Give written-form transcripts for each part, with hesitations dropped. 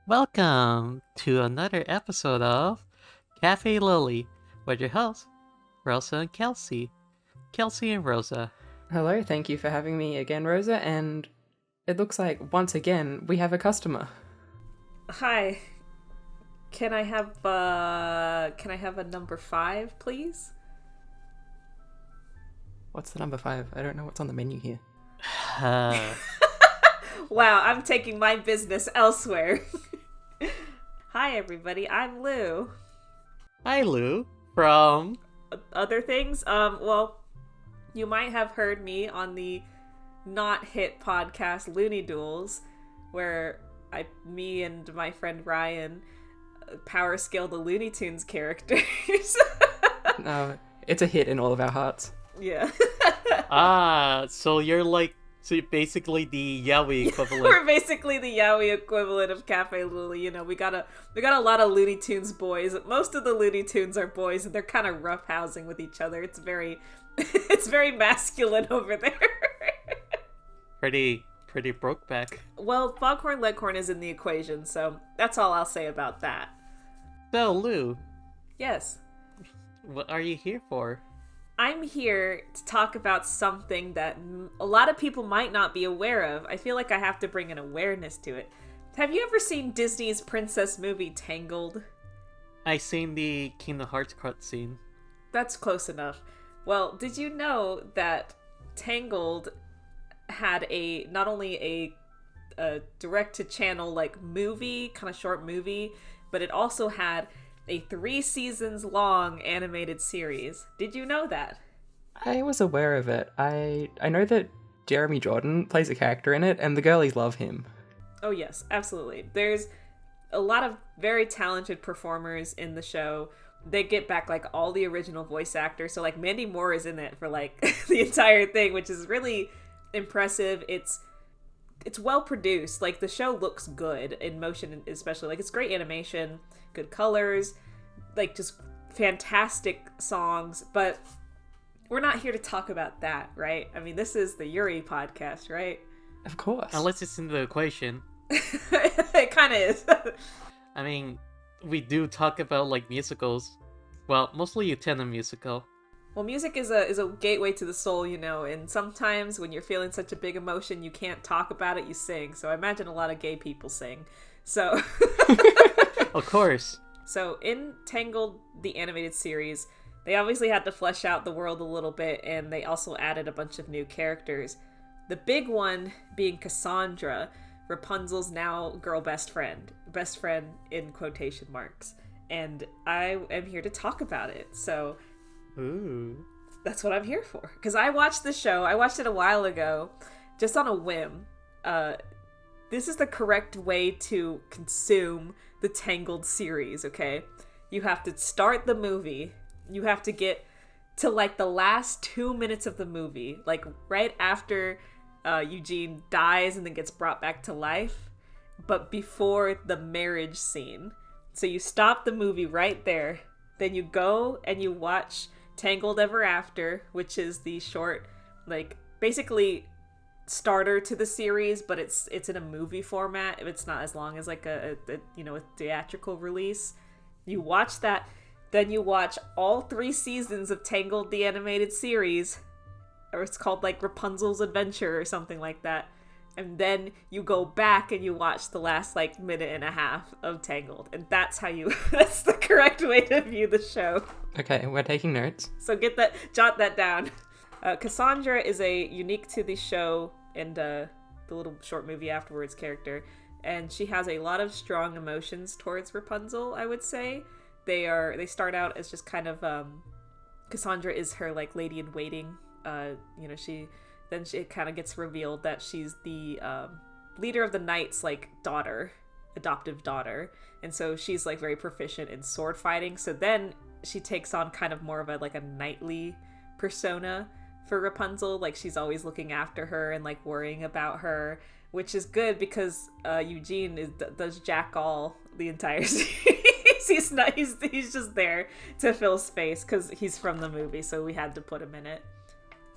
Welcome to another episode of Cafe Lily with your hosts, Rosa and Kelsey. Kelsey and Rosa. Hello, thank you for having me again, Rosa, and it looks like, once again, we have a customer. Hi. Can I have a number 5, please? What's the number 5? I don't know what's on the menu here. Wow, I'm taking my business elsewhere. Hi, everybody. I'm Lou. Hi, Lou. From Other things? Well, you might have heard me on the not hit podcast Looney Duels, where me and my friend Ryan power scale the Looney Tunes characters. It's a hit in all of our hearts. Yeah. so you're basically the Yowie equivalent. We're basically the Yowie equivalent of Cafe Lily. You know, we got a lot of Looney Tunes boys. Most of the Looney Tunes are boys, and they're kind of roughhousing with each other. It's very masculine over there. Pretty Brokeback. Well, Foghorn Leghorn is in the equation, so that's all I'll say about that. So, Lou, Yes. what are you here for? I'm here to talk about something that a lot of people might not be aware of. I feel like I have to bring an awareness to it. Have you ever seen Disney's princess movie Tangled? I seen the Kingdom Hearts cutscene. That's close enough. Well, did you know that Tangled had not only a direct-to-channel like movie, kind of short movie, but it also had a 3 seasons long animated series. Did you know that? I was aware of it. I know that Jeremy Jordan plays a character in it, and the girlies love him. Oh yes, absolutely. There's a lot of very talented performers in the show. They get back like all the original voice actors. So like Mandy Moore is in it for like the entire thing, which is really impressive. It's well produced. Like the show looks good in motion, especially. Like it's great animation, good colors, like just fantastic songs. But we're not here to talk about that, right? I mean, this is the Yuri podcast, right? Of course. Unless it's in the equation. It kind of is. I mean, we do talk about like musicals. Well, mostly Utena musical. Well, music is a gateway to the soul, you know, and sometimes when you're feeling such a big emotion, you can't talk about it, you sing. So I imagine a lot of gay people sing. So Of course. So in Tangled, the animated series, they obviously had to flesh out the world a little bit, and they also added a bunch of new characters. The big one being Cassandra, Rapunzel's now girl best friend in quotation marks. And I am here to talk about it. So Ooh. that's what I'm here for. Because I watched the show. I watched it a while ago, just on a whim. This is the correct way to consume the Tangled series, okay? You have to start the movie. You have to get to like the last 2 minutes of the movie, like right after Eugene dies and then gets brought back to life, but before the marriage scene. So you stop the movie right there. Then you go and you watch Tangled Ever After, which is the short, like, basically starter to the series, but it's in a movie format. It's not as long as like a theatrical release. You watch that, then you watch all 3 seasons of Tangled the animated series, or it's called like Rapunzel's Adventure or something like that. And then you go back and you watch the last like minute and a half of Tangled. And that's that's the correct way to view the show. Okay, we're taking notes. So jot that down. Cassandra is a unique to the show and the little short movie afterwards character. And she has a lot of strong emotions towards Rapunzel, I would say. They start out as just kind of, Cassandra is her like lady in waiting. Then it kind of gets revealed that she's the leader of the Knights, like adoptive daughter, and so she's like very proficient in sword fighting. So then she takes on kind of more of a knightly persona for Rapunzel. Like she's always looking after her and like worrying about her, which is good because Eugene does jack all the entire series. He's just there to fill space because he's from the movie, so we had to put him in it.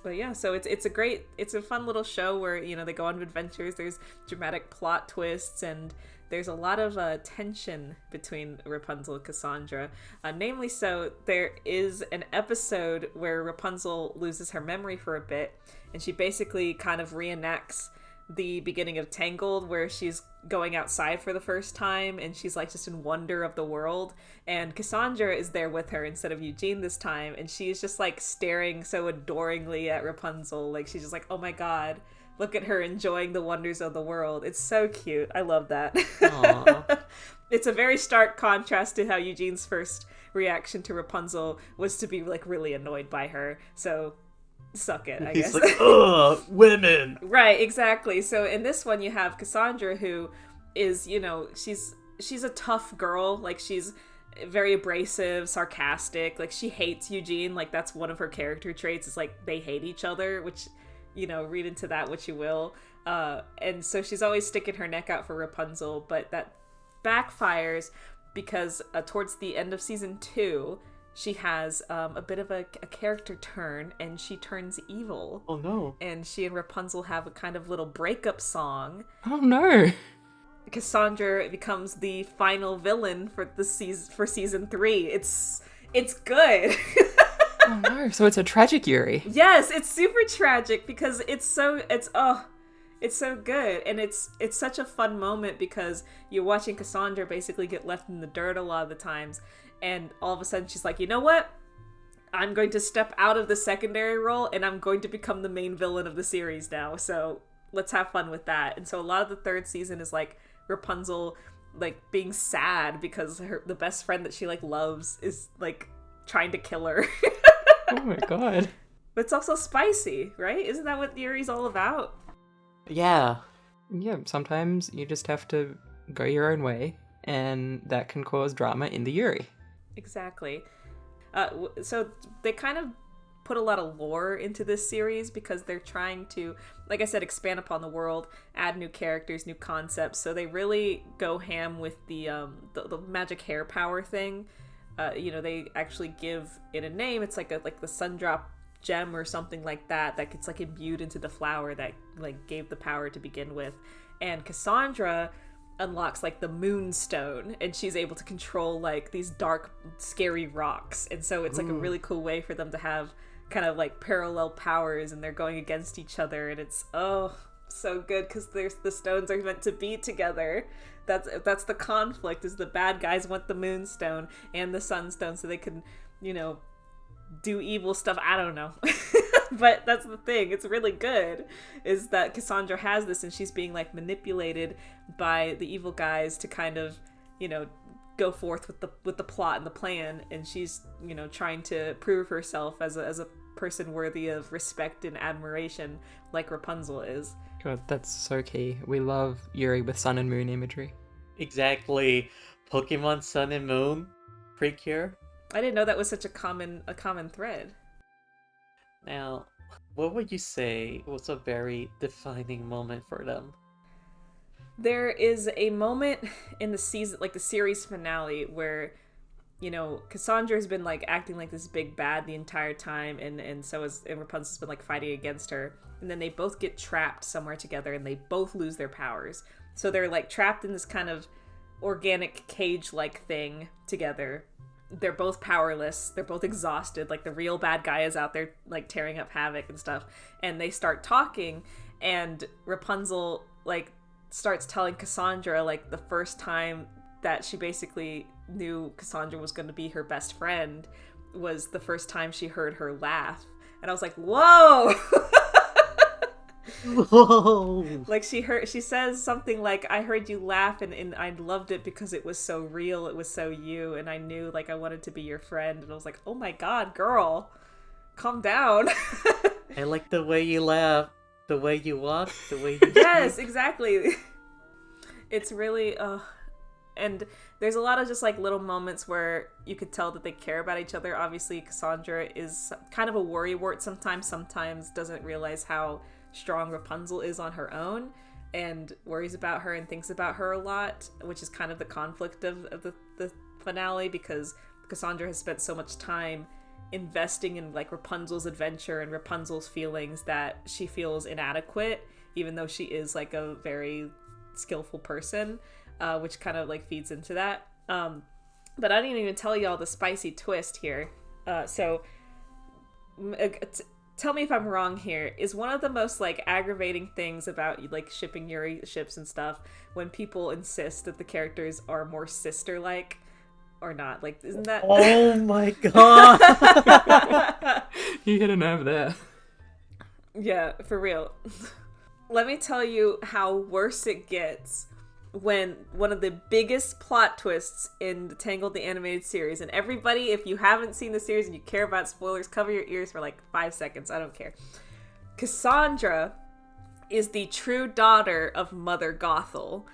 But yeah, so it's a fun little show where, you know, they go on adventures. There's dramatic plot twists, and there's a lot of tension between Rapunzel and Cassandra. Namely, so there is an episode where Rapunzel loses her memory for a bit, and she basically kind of reenacts the beginning of Tangled, where she's going outside for the first time and she's like just in wonder of the world, and Cassandra is there with her instead of Eugene this time, and she's just like staring so adoringly at Rapunzel, like she's just like, oh my god, look at her enjoying the wonders of the world. It's so cute. I love that. It's a very stark contrast to how Eugene's first reaction to Rapunzel was to be like really annoyed by her. So suck it, I guess. He's like, ugh, women. Right, exactly. So in this one you have Cassandra, who is, you know, she's a tough girl. Like, she's very abrasive, sarcastic. Like, she hates Eugene. Like, that's one of her character traits, is like they hate each other, which, you know, read into that what you will. And so she's always sticking her neck out for Rapunzel, but that backfires because towards the end of season 2, she has a bit of a character turn, and she turns evil. Oh no. And she and Rapunzel have a kind of little breakup song. Oh no. Cassandra becomes the final villain for season 3. It's good. Oh no. So it's a tragic Yuri. Yes, it's super tragic because it's so good, and it's such a fun moment because you're watching Cassandra basically get left in the dirt a lot of the times. And all of a sudden she's like, you know what? I'm going to step out of the secondary role and I'm going to become the main villain of the series now. So let's have fun with that. And so a lot of the third season is like Rapunzel like being sad because the best friend that she like loves is like trying to kill her. Oh my god. But it's also spicy, right? Isn't that what Yuri's all about? Yeah. Yeah, sometimes you just have to go your own way, and that can cause drama in the Yuri. Exactly. So they kind of put a lot of lore into this series because they're trying to, like I said, expand upon the world, add new characters, new concepts. So they really go ham with the magic hair power thing. You know, they actually give it a name. It's like the Sundrop gem or something like that gets like imbued into the flower that like gave the power to begin with. And Cassandra unlocks like the Moonstone, and she's able to control like these dark, scary rocks. And so it's like a really cool way for them to have kind of like parallel powers, and they're going against each other, and it's so good because the stones are meant to be together. That's the conflict, is the bad guys want the Moonstone and the Sunstone so they can, you know, do evil stuff. I don't know. But that's the thing. It's really good, is that Cassandra has this, and she's being like manipulated by the evil guys to kind of, you know, go forth with the plot and the plan, and she's, you know, trying to prove herself as a person worthy of respect and admiration, like Rapunzel is. God, that's so key. We love Yuri with sun and moon imagery. Exactly. Pokemon Sun and Moon, PreCure. I didn't know that was such a common thread. Now, what would you say was a very defining moment for them? There is a moment in the season, like the series finale, where, you know, Cassandra has been like acting like this big bad the entire time, and Rapunzel's been like fighting against her, and then they both get trapped somewhere together, and they both lose their powers. So they're like trapped in this kind of organic cage-like thing together. They're both powerless. They're both exhausted. Like, the real bad guy is out there, like, tearing up havoc and stuff. And they start talking, and Rapunzel, like, starts telling Cassandra, like, the first time that she basically knew Cassandra was going to be her best friend was the first time she heard her laugh. And I was like, whoa! Whoa! Like, she says something like, I heard you laugh, and I loved it because it was so real, it was so you, and I knew, like, I wanted to be your friend. And I was like, oh my god, girl, calm down. I like the way you laugh, the way you walk, the way you Yes, exactly. It's really and there's a lot of just like little moments where you could tell that they care about each other. Obviously, Cassandra is kind of a worrywart sometimes doesn't realize how strong Rapunzel is on her own, and worries about her and thinks about her a lot, which is kind of the conflict of the finale, because Cassandra has spent so much time investing in like Rapunzel's adventure and Rapunzel's feelings that she feels inadequate, even though she is like a very skillful person. which kind of like feeds into that. But I didn't even tell y'all the spicy twist here. Tell me if I'm wrong here. Is one of the most like aggravating things about like shipping Yuri ships and stuff when people insist that the characters are more sister-like or not? Like, isn't that? Oh my god! You hit a nerve there. Yeah, for real. Let me tell you how worse it gets when one of the biggest plot twists in the Tangled the Animated Series, and everybody, if you haven't seen the series and you care about spoilers, cover your ears for like 5 seconds, I don't care. Cassandra is the true daughter of Mother Gothel,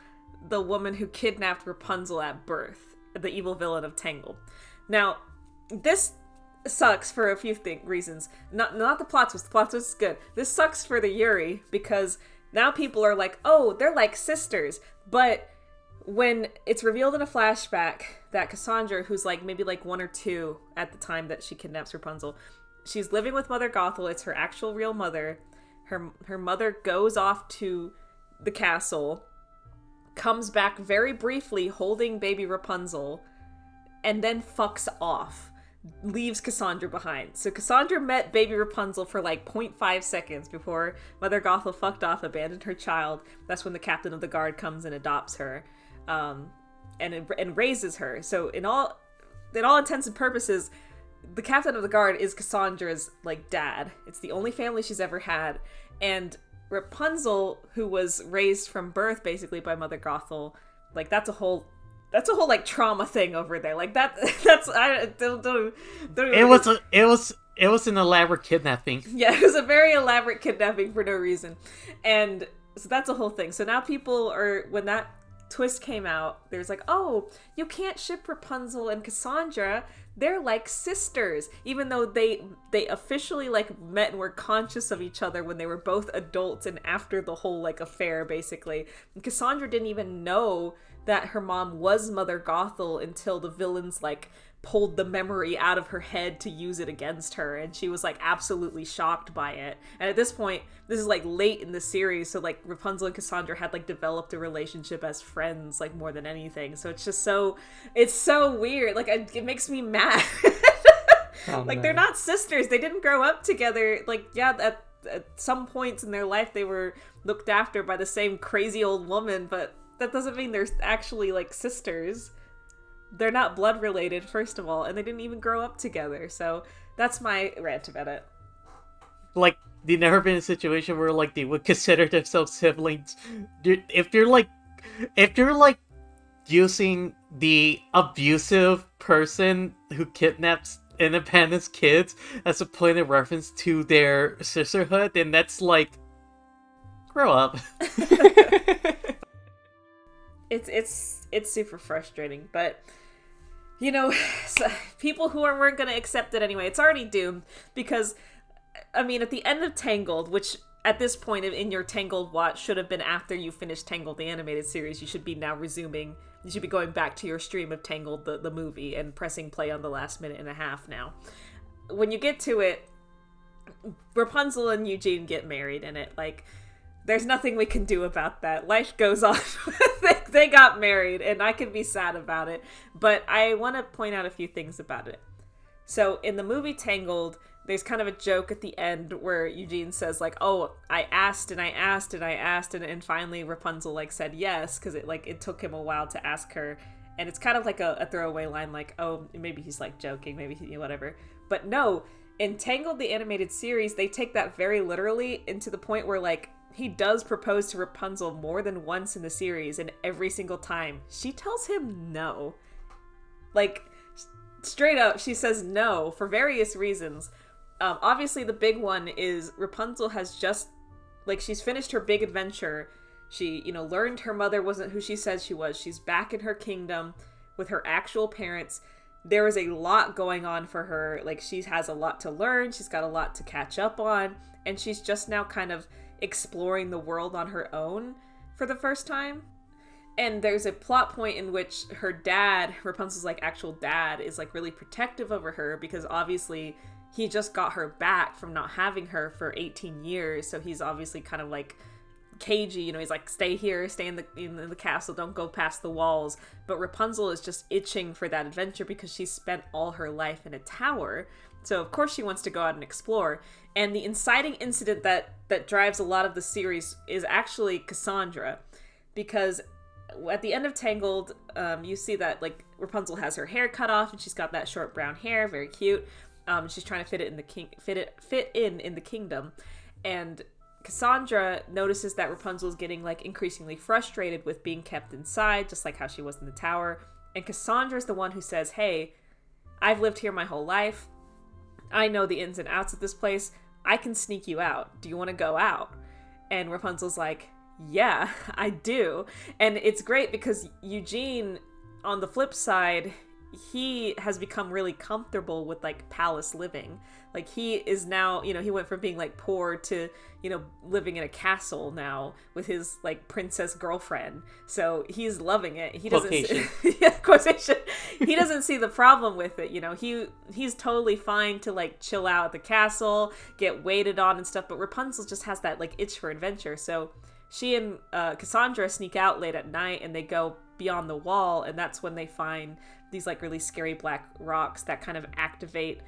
the woman who kidnapped Rapunzel at birth, the evil villain of Tangled. Now, this sucks for a few reasons. Not the plot twist. The plot twist is good. This sucks for the Yuri because now people are like, oh, they're like sisters. But when it's revealed in a flashback that Cassandra, who's like maybe like 1 or 2 at the time that she kidnaps Rapunzel, she's living with Mother Gothel. It's her actual real mother. Her mother goes off to the castle, comes back very briefly holding baby Rapunzel, and then fucks off. Leaves Cassandra behind. So Cassandra met baby Rapunzel for like 0.5 seconds before Mother Gothel fucked off, abandoned her child. That's when the captain of the guard comes and adopts her, and raises her. So in all intents and purposes, the captain of the guard is Cassandra's like dad. It's the only family she's ever had, and Rapunzel, who was raised from birth basically by Mother Gothel, like that's a whole like trauma thing over there. Like that's I don't It was an elaborate kidnapping. Yeah, it was a very elaborate kidnapping for no reason. And so that's a whole thing. So now people are, when that twist came out, there's like, oh, you can't ship Rapunzel and Cassandra. They're like sisters, even though they officially like met and were conscious of each other when they were both adults and after the whole like affair, basically. And Cassandra didn't even know that her mom was Mother Gothel until the villains like pulled the memory out of her head to use it against her, and she was like absolutely shocked by it. And at this point, this is like late in the series, so like Rapunzel and Cassandra had like developed a relationship as friends like more than anything. So it's just it's so weird. Like it makes me mad. Oh, like no. They're not sisters. They didn't grow up together. Like yeah, at some points in their life they were looked after by the same crazy old woman, but that doesn't mean they're actually like sisters. They're not blood related, first of all, and they didn't even grow up together. So that's my rant about it. Like, they've never been in a situation where like they would consider themselves siblings. If you're like using the abusive person who kidnaps independent kids as a point of reference to their sisterhood, then that's like, grow up. It's super frustrating, but you know, people who weren't going to accept it anyway, it's already doomed, because I mean, at the end of Tangled, which at this point in your Tangled watch should have been after you finished Tangled the animated series, you should be going back to your stream of Tangled the movie and pressing play on the last minute and a half now. When you get to it, Rapunzel and Eugene get married, and it like, there's nothing we can do about that. Life goes on. They got married, and I can be sad about it. But I want to point out a few things about it. So in the movie Tangled, there's kind of a joke at the end where Eugene says like, oh, I asked and I asked and I asked, and finally Rapunzel like said yes, because it took him a while to ask her. And it's kind of like a throwaway line like, oh, maybe he's like joking, maybe whatever. But no, in Tangled the animated series, they take that very literally, into the point where like, he does propose to Rapunzel more than once in the series, and every single time she tells him no. Like, straight up, she says no for various reasons. Obviously, the big one is Rapunzel has just, like, she's finished her big adventure. She, learned her mother wasn't who she said she was. She's back in her kingdom with her actual parents. There is a lot going on for her. Like, she has a lot to learn. She's got a lot to catch up on. And she's just now kind of exploring the world on her own for the first time. And there's a plot point in which her dad, Rapunzel's like actual dad, is like really protective over her, because obviously he just got her back from not having her for 18 years. So he's obviously kind of like cagey, you know, he's like, stay here, stay in the castle, don't go past the walls. But Rapunzel is just itching for that adventure because she's spent all her life in a tower. So of course she wants to go out and explore. And the inciting incident that drives a lot of the series is actually Cassandra, because at the end of Tangled, you see that like Rapunzel has her hair cut off and she's got that short brown hair, very cute. She's trying to fit in the kingdom, and Cassandra notices that Rapunzel's getting like increasingly frustrated with being kept inside, just like how she was in the tower. And Cassandra's the one who says, "Hey, I've lived here my whole life. I know the ins and outs of this place. I can sneak you out. Do you want to go out?" And Rapunzel's like, "Yeah, I do." And it's great because Eugene, on the flip side, he has become really comfortable with like palace living. Like he is now, you know, he went from being like poor to, you know, living in a castle now with his like princess girlfriend. So he's loving it. He doesn't quotation. He doesn't see the problem with it, you know. He's totally fine to like chill out at the castle, get waited on and stuff, but Rapunzel just has that like itch for adventure. So she and Cassandra sneak out late at night and they go beyond the wall, and that's when they find these like really scary black rocks that kind of activate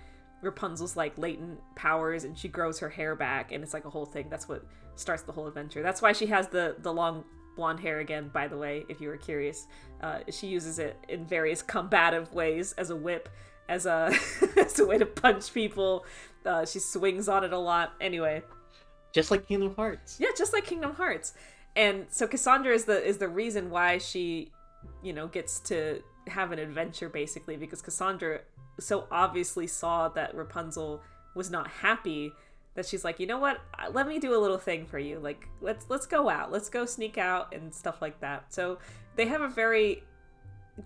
Rapunzel's like latent powers, and she grows her hair back, and it's like a whole thing. That's what starts the whole adventure. That's why she has the long blonde hair again, by the way, if you were curious. She uses it in various combative ways, as a whip, as a as a way to punch people. She swings on it a lot. Anyway, just like Kingdom Hearts. Yeah, just like Kingdom Hearts. And so Cassandra is the reason why she, you know, gets to have an adventure, basically, because Cassandra so obviously saw that Rapunzel was not happy that she's like, you know what, let me do a little thing for you. Like, let's go out, let's go sneak out and stuff like that. So they have a very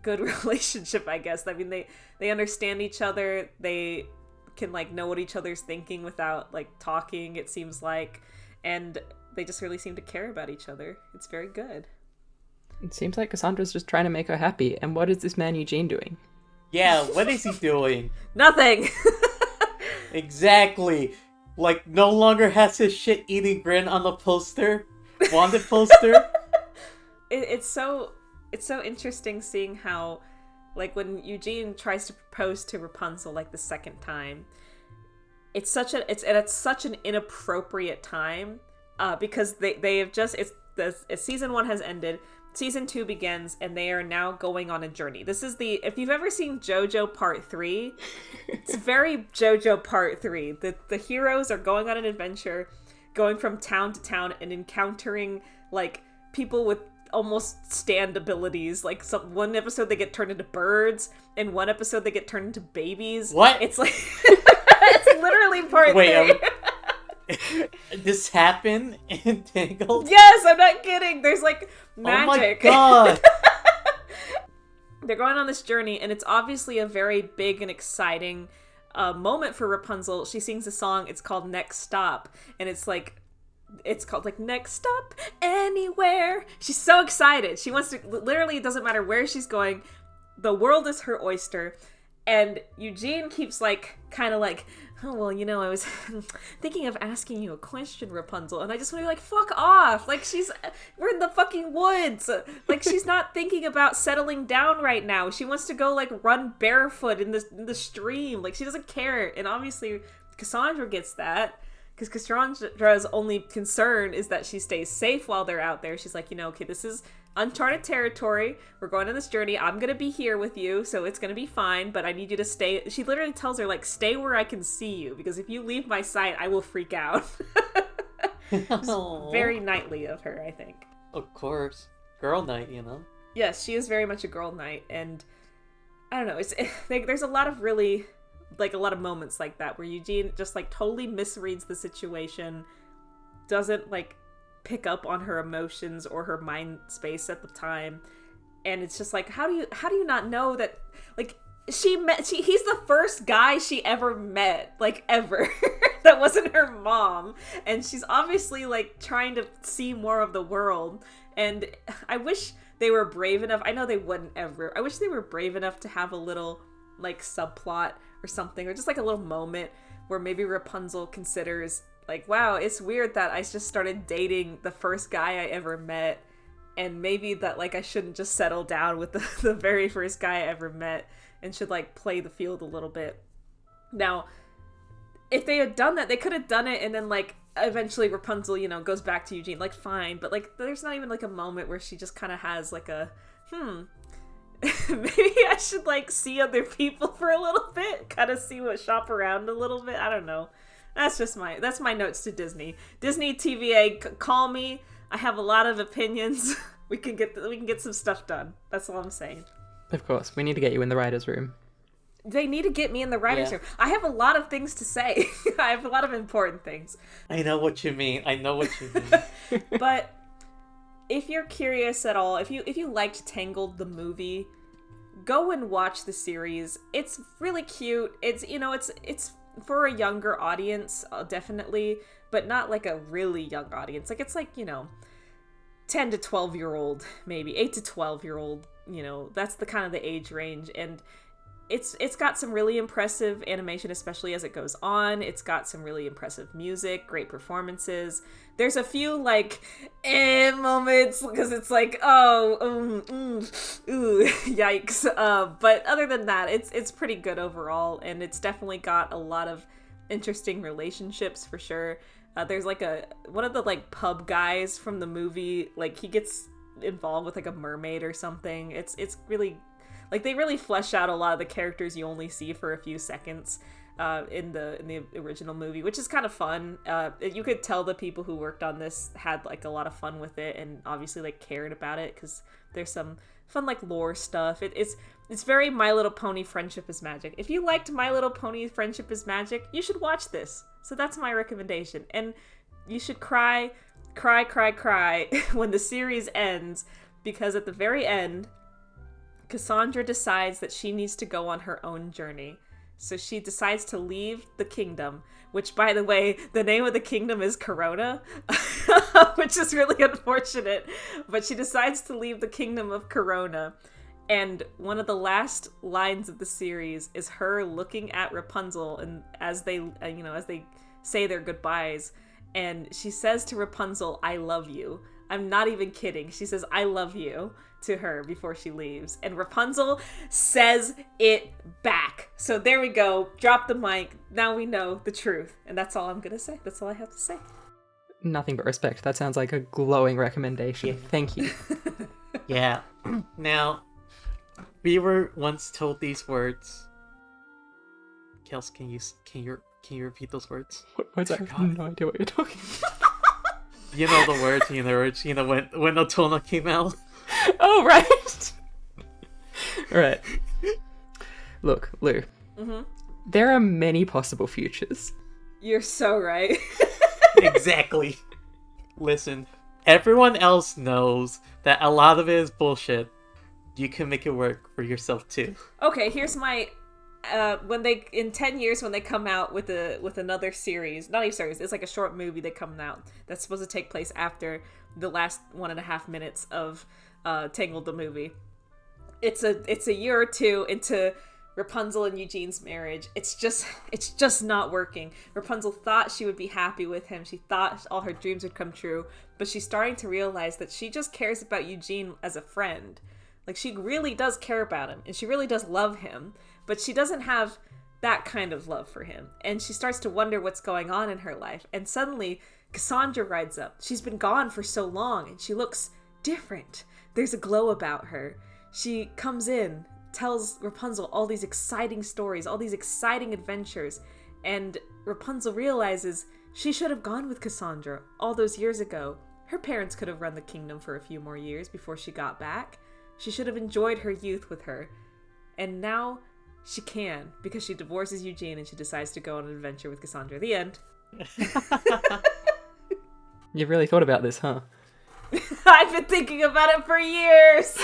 good relationship, I guess. I mean, they understand each other. They can like know what each other's thinking without like talking, it seems like, and they just really seem to care about each other. It's very good. It seems like Cassandra's just trying to make her happy. And what is this man Eugene doing? Yeah, what is he doing? Nothing! Exactly. Like, no longer has his shit-eating grin on the poster. Wanted poster. It's so interesting seeing how, like, when Eugene tries to propose to Rapunzel, like, the second time, it's such an inappropriate time, because they have just, season 1 has ended, season 2 begins, and they are now going on a journey. This is if you've ever seen JoJo Part 3, it's very JoJo Part 3. The heroes are going on an adventure, going from town to town and encountering, like, people with almost stand abilities. Like, one episode they get turned into birds, and one episode they get turned into babies. What? It's like, it's literally Part 3. This happened in Tangled? Yes, I'm not kidding. There's like magic. Oh my god. They're going on this journey, and it's obviously a very big and exciting moment for Rapunzel. She sings a song. It's called Next Stop, and it's called like Next Stop Anywhere. She's so excited. She wants to, literally, it doesn't matter where she's going. The world is her oyster. And Eugene keeps like, kind of like, oh, well, you know, I was thinking of asking you a question, Rapunzel. And I just want to be like, fuck off. Like, we're in the fucking woods. Like, she's not thinking about settling down right now. She wants to go, like, run barefoot in the stream. Like, she doesn't care. And obviously, Cassandra gets that. Because Cassandra's only concern is that she stays safe while they're out there. She's like, you know, okay, this is uncharted territory. We're going on this journey. I'm going to be here with you, so it's going to be fine, but I need you to stay. She literally tells her, like, stay where I can see you, because if you leave my sight, I will freak out. Very knightly of her, I think. Of course. Girl night, you know? Yes, she is very much a girl knight, and I don't know, there's a lot of really, like, a lot of moments like that where Eugene just, like, totally misreads the situation, doesn't, like, pick up on her emotions or her mind space at the time, and it's just like, how do you not know that, like, he's the first guy she ever met, like, ever, that wasn't her mom, and she's obviously, like, trying to see more of the world, and I wish they were brave enough. I know they wouldn't ever. I wish they were brave enough to have a little, like, subplot or something, or just like a little moment where maybe Rapunzel considers Like, wow, it's weird that I just started dating the first guy I ever met, and maybe that, like, I shouldn't just settle down with the very first guy I ever met and should, like, play the field a little bit. Now, if they had done that, they could have done it, and then, like, eventually Rapunzel, you know, goes back to Eugene. Like, fine, but, like, there's not even, like, a moment where she just kind of has, like, a, maybe I should, like, see other people for a little bit, kind of shop around a little bit. I don't know. That's my notes to Disney. Disney TVA, call me. I have a lot of opinions. We can get some stuff done. That's all I'm saying. Of course, we need to get you in the writer's room. They need to get me in the writer's room. I have a lot of things to say. I have a lot of important things. I know what you mean. But if you're curious at all, if you liked Tangled the movie, go and watch the series. It's really cute. It's, you know, it's for a younger audience, definitely, but not like a really young audience. Like, it's like, you know, 10 to 12 year old, maybe 8 to 12 year old, you know, that's the kind of the age range. And it's got some really impressive animation, especially as it goes on. It's got some really impressive music, great performances. There's a few, like, moments, because it's like, ooh, yikes. But other than that, it's pretty good overall, and it's definitely got a lot of interesting relationships, for sure. There's, like, one of the, like, pub guys from the movie, like, he gets involved with, like, a mermaid or something. It's really... Like, they really flesh out a lot of the characters you only see for a few seconds in the original movie, which is kind of fun. You could tell the people who worked on this had, like, a lot of fun with it, and obviously, like, cared about it, because there's some fun, like, lore stuff. It's very My Little Pony Friendship is Magic. If you liked My Little Pony Friendship is Magic, you should watch this. So that's my recommendation. And you should cry when the series ends, because at the very end, Cassandra decides that she needs to go on her own journey. So she decides to leave the kingdom, which, by the way, the name of the kingdom is Corona, which is really unfortunate. But she decides to leave the kingdom of Corona. And one of the last lines of the series is her looking at Rapunzel, and as they say their goodbyes, and she says to Rapunzel, "I love you." I'm not even kidding. She says, "I love you," to her before she leaves. And Rapunzel says it back. So there we go. Drop the mic. Now we know the truth. And that's all I'm going to say. That's all I have to say. Nothing but respect. That sounds like a glowing recommendation. Yeah. Thank you. Yeah. Now, we were once told these words. Kels, can you repeat those words? What's that? I have no idea what you're talking about. You know the words, when Otona came out. Oh, right. Right. Look, Lou. Mm-hmm. There are many possible futures. You're so right. Exactly. Listen, everyone else knows that a lot of it is bullshit. You can make it work for yourself too. Okay, here's my... in 10 years when they come out with another series, not even series, it's like a short movie that comes out that's supposed to take place after the last 1.5 minutes of Tangled the movie. It's a year or two into Rapunzel and Eugene's marriage. It's just not working. Rapunzel thought she would be happy with him. She thought all her dreams would come true, but she's starting to realize that she just cares about Eugene as a friend. Like, she really does care about him, and she really does love him, but she doesn't have that kind of love for him. And she starts to wonder what's going on in her life. And suddenly, Cassandra rides up. She's been gone for so long, and she looks different. There's a glow about her. She comes in, tells Rapunzel all these exciting stories, all these exciting adventures, and Rapunzel realizes she should have gone with Cassandra all those years ago. Her parents could have run the kingdom for a few more years before she got back. She should have enjoyed her youth with her. And now she can, because she divorces Eugene and she decides to go on an adventure with Cassandra. The end. You've really thought about this, huh? I've been thinking about it for years!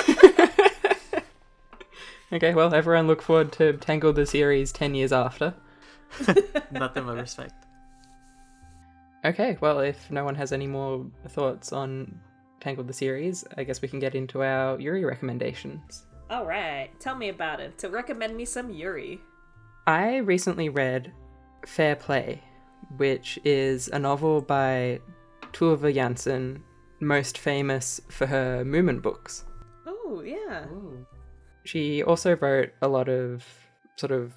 Okay, well, everyone look forward to Tangled the series 10 years after. Nothing but respect. Okay, well, if no one has any more thoughts on Tangled the series, I guess we can get into our Yuri recommendations. Alright, tell me about it. To recommend me some Yuri. I recently read Fair Play, which is a novel by Tove Jansson, most famous for her Moomin books. Oh, yeah. Ooh. She also wrote a lot of sort of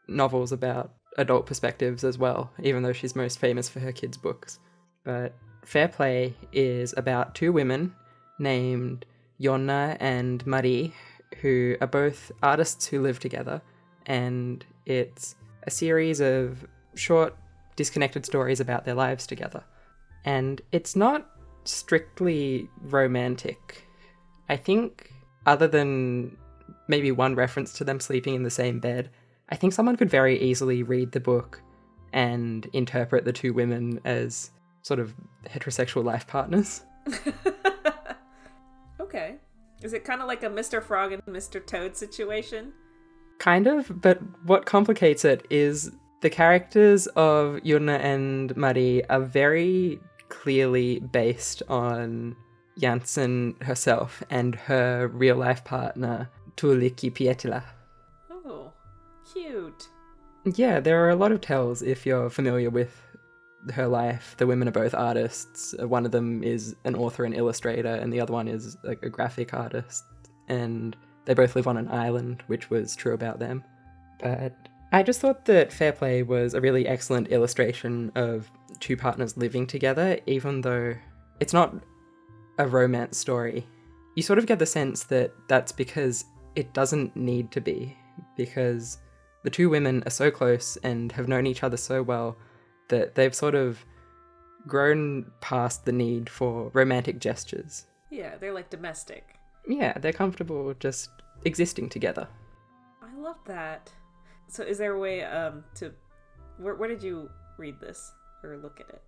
novels about adult perspectives as well, even though she's most famous for her kids' books. But Fair Play is about two women named Jonna and Marie, who are both artists who live together, and it's a series of short, disconnected stories about their lives together. And it's not strictly romantic. I think, other than maybe one reference to them sleeping in the same bed, I think someone could very easily read the book and interpret the two women as sort of heterosexual life partners. Okay. Is it kind of like a Mr. Frog and Mr. Toad situation? Kind of, but what complicates it is the characters of Jonna and Marie are very clearly based on Jansson herself and her real-life partner, Tuulikki Pietila. Oh, cute. Yeah, there are a lot of tells if you're familiar with her life. The women are both artists. One of them is an author and illustrator, and the other one is like a graphic artist. And they both live on an island, which was true about them. But I just thought that Fair Play was a really excellent illustration of two partners living together, even though it's not a romance story. You sort of get the sense that that's because it doesn't need to be, because the two women are so close and have known each other so well that they've sort of grown past the need for romantic gestures. Yeah, they're like domestic. Yeah, they're comfortable just existing together. I love that. So is there a way to... Where did you read this or look at it?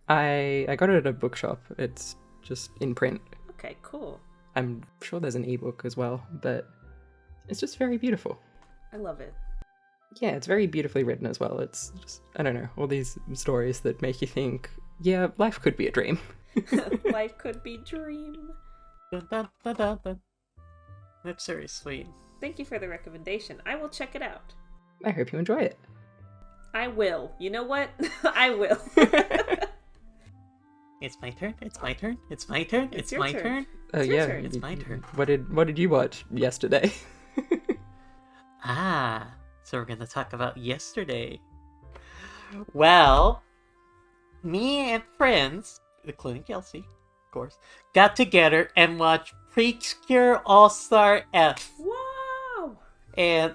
I got it at a bookshop. It's just in print. Okay, cool. I'm sure there's an ebook as well, but it's just very beautiful. I love it. Yeah, it's very beautifully written as well. It's just, I don't know, all these stories that make you think, yeah, life could be a dream. Life could be dream. Dun, dun, dun, dun, dun. That's very sweet. Thank you for the recommendation. I will check it out. I hope you enjoy it. I will. You know what? I will. It's my turn. It's my turn. It's my turn. It's your my turn. turn. Oh It's your yeah, turn. It's my turn. What did you watch yesterday? So we're gonna talk about yesterday. Well, me and friends, including Kelsey, of course, got together and watched PreCure All Stars F. Wow! And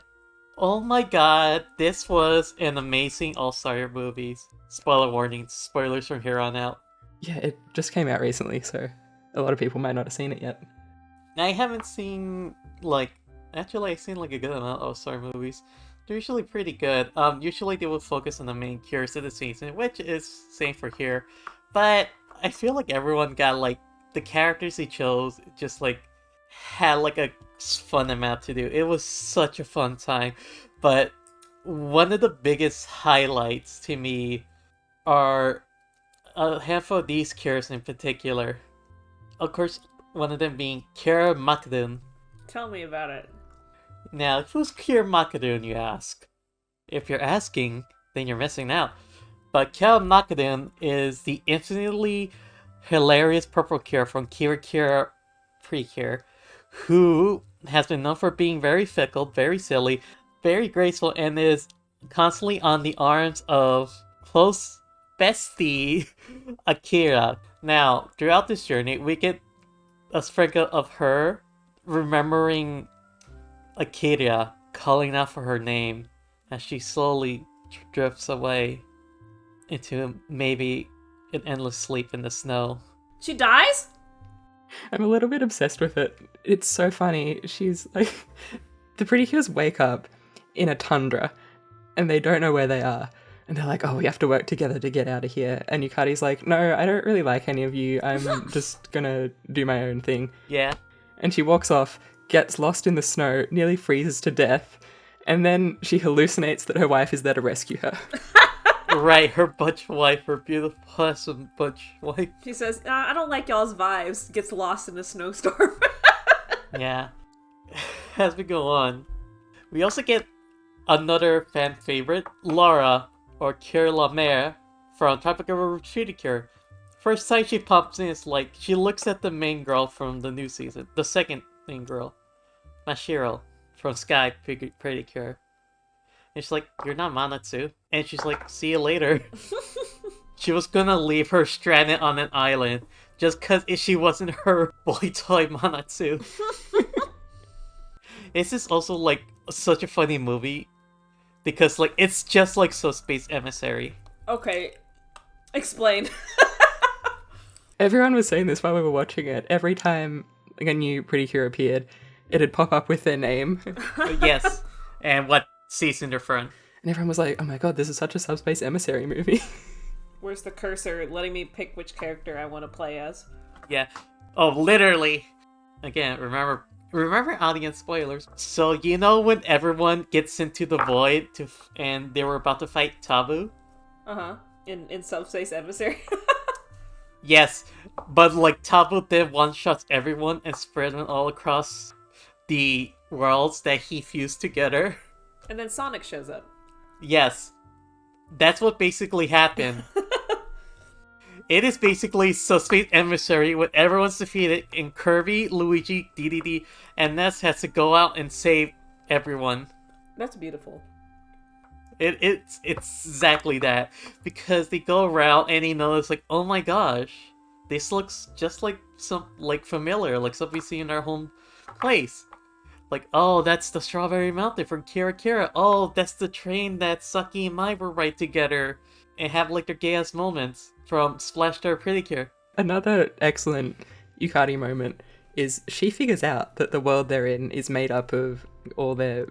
oh my god, this was an amazing All-Star movies. Spoiler warning, spoilers from here on out. Yeah, it just came out recently, so a lot of people might not have seen it yet. I haven't seen, actually I've seen a good amount of All-Star movies. They're usually pretty good. Usually they will focus on the main cures of the season, which is same for here. But I feel like everyone got, the characters they chose just, had, a fun amount to do. It was such a fun time. But one of the biggest highlights to me are a handful of these cures in particular. Of course, one of them being Kira Makdun. Tell me about it. Now, who's Kira Makdun, you ask? If you're asking, then you're missing out. But Kira Makdun is the infinitely hilarious purple cure from Kira PreCure, who has been known for being very fickle, very silly, very graceful, and is constantly on the arms of close bestie Akira. Now, throughout this journey, we get a sprinkle of her remembering Akira, calling out for her name as she slowly drifts away into maybe an endless sleep in the snow. She dies? I'm a little bit obsessed with it. It's so funny. She's like, the Pretty Cures wake up in a tundra and they don't know where they are. And they're like, oh, we have to work together to get out of here. And Yukari's like, no, I don't really like any of you. I'm just gonna do my own thing. Yeah. And she walks off, gets lost in the snow, nearly freezes to death. And then she hallucinates that her wife is there to rescue her. Right, her butch wife, her beautiful, awesome butch wife. She says, I don't like y'all's vibes. Gets lost in a snowstorm. Yeah. As we go on, we also get another fan favorite, Laura, or Cure La Mère, from Tropical River PreCure. First time she pops in is like, she looks at the main girl from the new season, the second main girl, Mashiro, from Sky PreCure. And she's like, "You're not Manatsu." And she's like, "See you later." She was gonna leave her stranded on an island just cause she wasn't her boy toy Manatsu. This is also like such a funny movie because like it's just like So Space Emissary. Okay, explain. Everyone was saying this while we were watching it. Every time like, a new PreCure appeared, it'd pop up with their name. Yes, and what season they're from. And everyone was like, "Oh my god, this is such a Subspace Emissary movie." Where's the cursor letting me pick which character I want to play as? Yeah. Oh, literally. Again, remember audience spoilers. So you know when everyone gets into the void and they were about to fight Tabu? Uh-huh. In Subspace Emissary? Yes, but like Tabu did one-shots everyone and spread them all across the worlds that he fused together. And then Sonic shows up. Yes. That's what basically happened. It is basically Subspace Emissary when everyone's defeated and Kirby, Luigi, DDD, and Ness has to go out and save everyone. That's beautiful. It's exactly that. Because they go around and he knows like, oh my gosh, this looks just like familiar, like something we see in our home place. Like, oh, that's the Strawberry Mountain from Kira Kira. Oh, that's the train that Saki and Mai were right together and have like their gay-ass moments from Splash Star PreCure. Another excellent Yukari moment is she figures out that the world they're in is made up of all their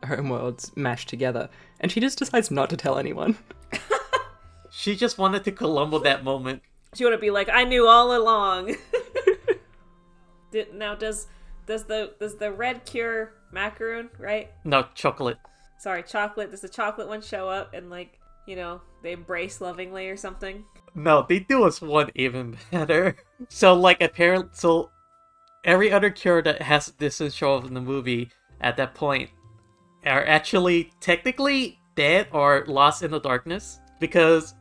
homeworlds mashed together, and she just decides not to tell anyone. She just wanted to Columbo that moment. She want to be like, I knew all along. Now, does the red cure macaroon, right? No, chocolate. Sorry, chocolate. Does the chocolate one show up and like, you know, they embrace lovingly or something? No, they do us one even better. So like apparently, so every other cure that has this show up in the movie at that point are actually technically dead or lost in the darkness because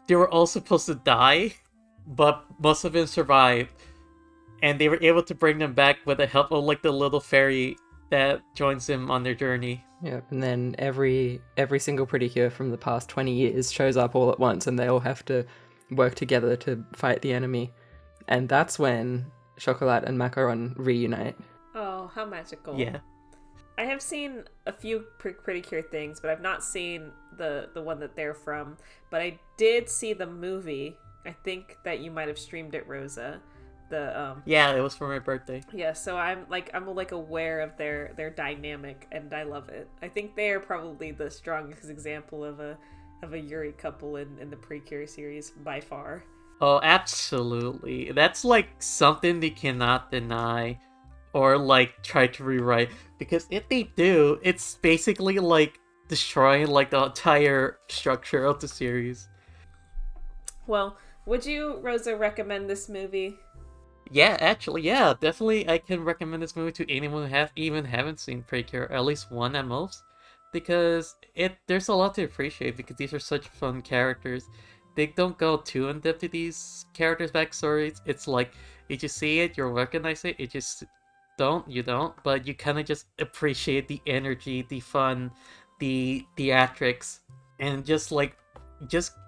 they were all supposed to die, but most of them survived, and they were able to bring them back with the help of like the little fairy that joins them on their journey. Yeah, and then every single PreCure from the past 20 years shows up all at once, and they all have to work together to fight the enemy, and that's when Chocolat and Macaron reunite. Oh, how magical! Yeah. I have seen a few PreCure things, but I've not seen the one that they're from. But I did see the movie. I think that you might have streamed it, Rosa. Yeah, it was for my birthday. Yeah, so I'm aware of their dynamic, and I love it. I think they are probably the strongest example of a Yuri couple in the PreCure series by far. Oh, absolutely. That's like something they cannot deny or like try to rewrite, because if they do, it's basically like destroying like the entire structure of the series. Well, would you, Rosa, recommend this movie? Yeah, actually, yeah, definitely I can recommend this movie to anyone who haven't seen PreCure, at least one at most, because there's a lot to appreciate because these are such fun characters. They don't go too in depth to these characters' backstories. It's like you just see it, you recognize it, you don't, but you kind of just appreciate the energy, the fun, the theatrics, and just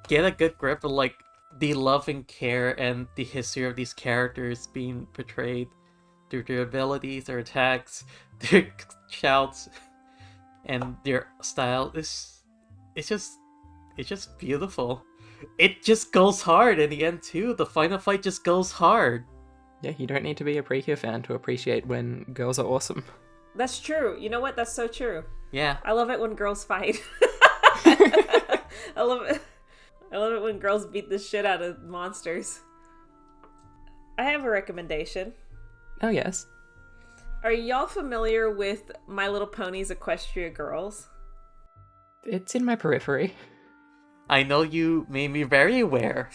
get a good grip of like the love and care and the history of these characters being portrayed through their abilities, their attacks, their shouts, and their style. It's just beautiful. It just goes hard in the end too. The final fight just goes hard. Yeah, you don't need to be a PreCure fan to appreciate when girls are awesome. That's true. You know what? That's so true. Yeah. I love it when girls fight. I love it. I love it when girls beat the shit out of monsters. I have a recommendation. Oh, yes. Are y'all familiar with My Little Pony's Equestria Girls? It's in my periphery. I know you made me very aware.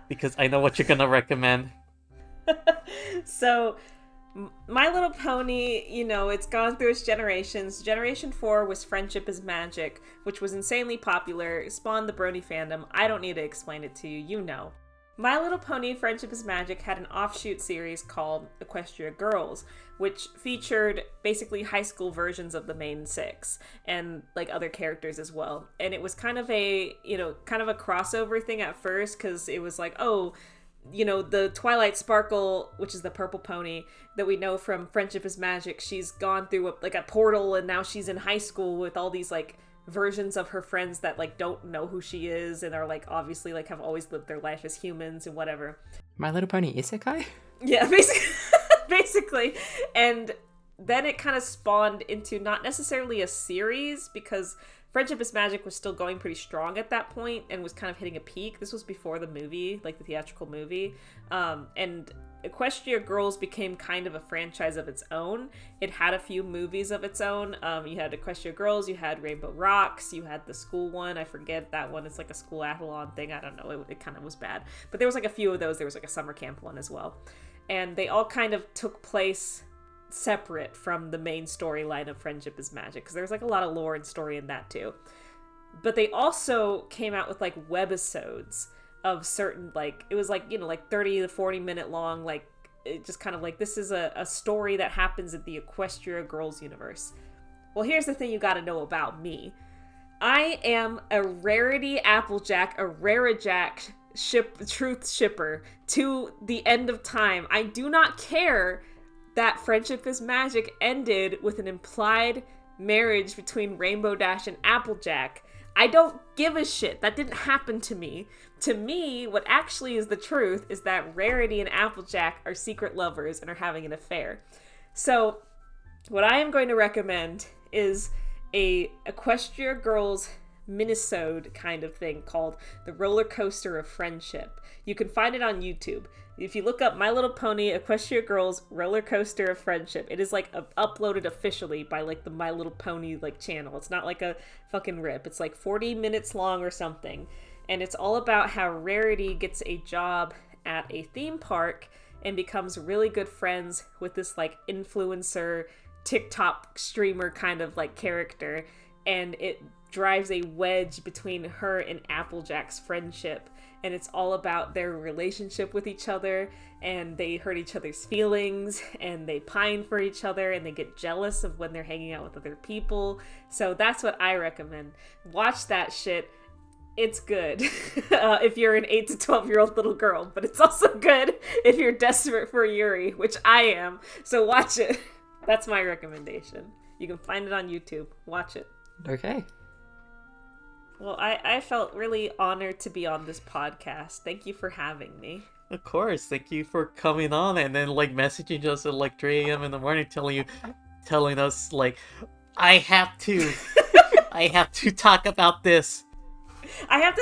Because I know what you're gonna recommend. So, My Little Pony, you know, it's gone through its generations. Generation 4 was Friendship is Magic, which was insanely popular. It spawned the Brony fandom. I don't need to explain it to you. You know. My Little Pony Friendship is Magic had an offshoot series called Equestria Girls, which featured basically high school versions of the main six and like other characters as well. And it was kind of a, you know, kind of a crossover thing at first, because it was like, oh, you know, the Twilight Sparkle, which is the purple pony that we know from Friendship is Magic, she's gone through a portal, and now she's in high school with all these like versions of her friends that like don't know who she is and are like obviously like have always lived their life as humans and whatever. My Little Pony Isekai? Yeah, basically. And then it kind of spawned into not necessarily a series, because Friendship is Magic was still going pretty strong at that point and was kind of hitting a peak. This was before the movie, like the theatrical movie. And Equestria Girls became kind of a franchise of its own. It had a few movies of its own. You had Equestria Girls, you had Rainbow Rocks, you had the school one. I forget that one. It's like a school athlon thing. I don't know. It kind of was bad. But there was like a few of those. There was like a summer camp one as well. And they all kind of took place separate from the main storyline of Friendship is Magic, because there's like a lot of lore and story in that too. But they also came out with like webisodes of certain, like, it was like, you know, like 30 to 40 minute long, like, it just kind of like, this is a story that happens in the Equestria Girls universe. Well, here's the thing you gotta know about me. I am a Rarity Applejack, a Rarajack truth shipper to the end of time. I do not care that Friendship is Magic ended with an implied marriage between Rainbow Dash and Applejack. I don't give a shit. That didn't happen to me. To me, what actually is the truth is that Rarity and Applejack are secret lovers and are having an affair. So, what I am going to recommend is a Equestria Girls minisode kind of thing called The Roller Coaster of Friendship. You can find it on YouTube. If you look up My Little Pony Equestria Girls Roller Coaster of Friendship, it is like uploaded officially by like the My Little Pony like channel. It's not like a fucking rip. It's like 40 minutes long or something. And it's all about how Rarity gets a job at a theme park and becomes really good friends with this like influencer TikTok streamer kind of like character. And it drives a wedge between her and Applejack's friendship. And it's all about their relationship with each other, and they hurt each other's feelings, and they pine for each other, and they get jealous of when they're hanging out with other people. So that's what I recommend. Watch that shit. It's good if you're an 8 to 12-year-old little girl, but it's also good if you're desperate for Yuri, which I am. So watch it. That's my recommendation. You can find it on YouTube. Watch it. Okay. Well, I felt really honored to be on this podcast. Thank you for having me. Of course, thank you for coming on and then like messaging us at like 3 a.m. in the morning, telling us like, I have to talk about this. I have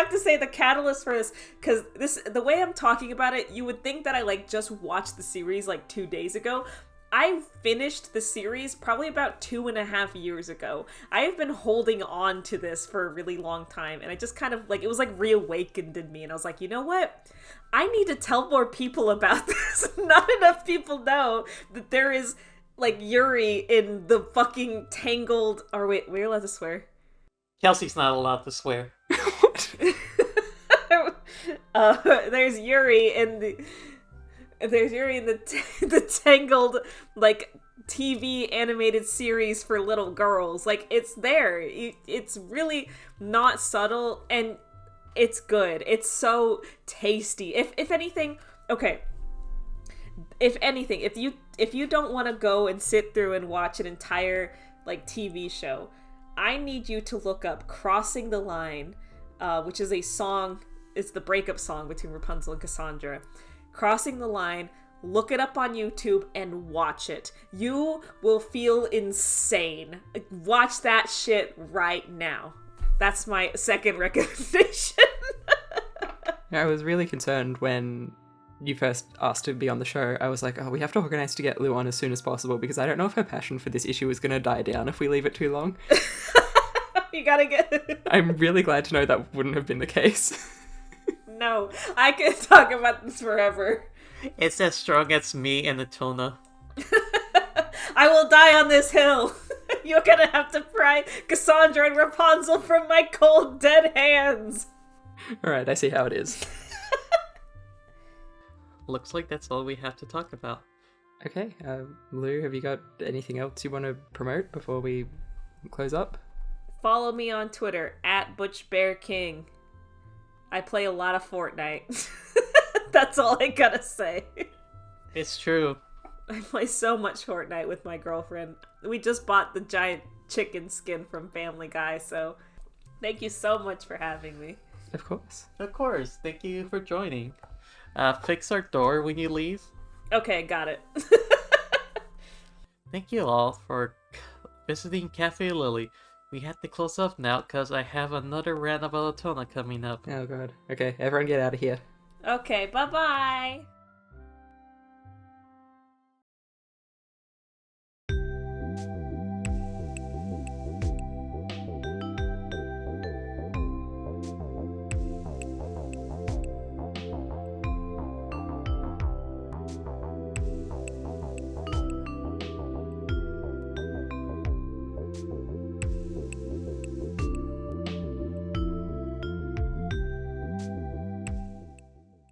to say the catalyst for this, because the way I'm talking about it, you would think that I like just watched the series like 2 days ago. I finished the series probably about 2.5 years ago. I have been holding on to this for a really long time, and I just kind of like, it was like reawakened in me, and I was like, you know what? I need to tell more people about this. Not enough people know that there is like Yuri in the fucking Tangled, or wait, we're allowed to swear? Kelsey's not allowed to swear. What? There's Yuri in the Tangled like TV animated series for little girls. Like, it's there. It's really not subtle, and it's good. It's so tasty. If anything, if you don't want to go and sit through and watch an entire like TV show, I need you to look up Crossing the Line, which is a song. It's the breakup song between Rapunzel and Cassandra. Crossing the Line, look it up on YouTube and watch it. You will feel insane. Watch that shit right now. That's my second recommendation. I was really concerned when you first asked to be on the show. I was like, oh, we have to organize to get Lou on as soon as possible, because I don't know if her passion for this issue is going to die down if we leave it too long. You gotta get... I'm really glad to know that wouldn't have been the case. No, I could talk about this forever. It's as strong as me and Atona. I will die on this hill. You're gonna have to pry Cassandra and Rapunzel from my cold, dead hands. Alright, I see how it is. Looks like that's all we have to talk about. Okay, Lou, have you got anything else you want to promote before we close up? Follow me on Twitter, @ButchBearKing. I play a lot of Fortnite. That's all I gotta say. It's true. I play so much Fortnite with my girlfriend. We just bought the giant chicken skin from Family Guy, so thank you so much for having me. Of course. Of course. Thank you for joining. Fix our door when you leave. Okay, got it. Thank you all for visiting Cafe Lily. We have to close up now because I have another rant about Atona coming up. Oh god. Okay, everyone get out of here. Okay, bye-bye.